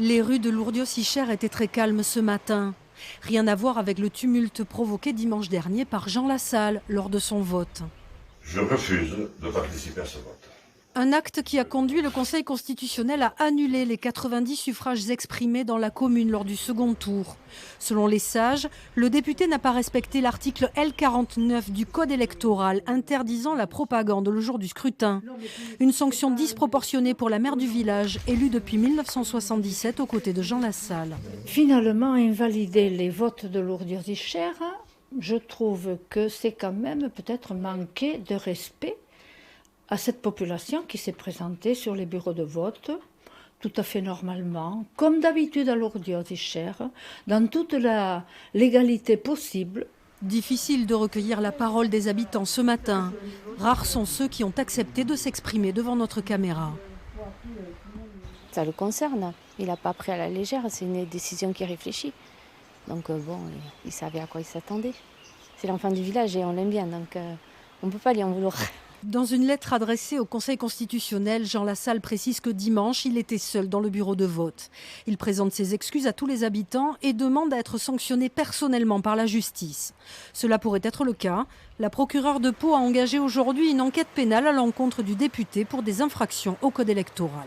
Les rues de Lourdios-Icher étaient très calmes ce matin. Rien à voir avec le tumulte provoqué dimanche dernier par Jean Lassalle lors de son vote. Je refuse de participer à ce vote. Un acte qui a conduit le Conseil constitutionnel à annuler les 90 suffrages exprimés dans la commune lors du second tour. Selon les sages, le député n'a pas respecté l'article L49 du Code électoral interdisant la propagande le jour du scrutin. Une sanction disproportionnée pour la maire du village, élue depuis 1977 aux côtés de Jean Lassalle. Finalement, invalider les votes de Lourdios-Icher, je trouve que c'est quand même peut-être manquer de respect à cette population qui s'est présentée sur les bureaux de vote tout à fait normalement, comme d'habitude à Lourdios-Icher, dans toute la légalité possible. Difficile de recueillir la parole des habitants ce matin. Rares sont ceux qui ont accepté de s'exprimer devant notre caméra. Ça le concerne. Il n'a pas pris à la légère, c'est une décision qui est réfléchie. Donc bon, il savait à quoi il s'attendait. C'est l'enfant du village et on l'aime bien, donc on ne peut pas lui en vouloir. Dans une lettre adressée au Conseil constitutionnel, Jean Lassalle précise que dimanche, il était seul dans le bureau de vote. Il présente ses excuses à tous les habitants et demande à être sanctionné personnellement par la justice. Cela pourrait être le cas. La procureure de Pau a engagé aujourd'hui une enquête pénale à l'encontre du député pour des infractions au code électoral.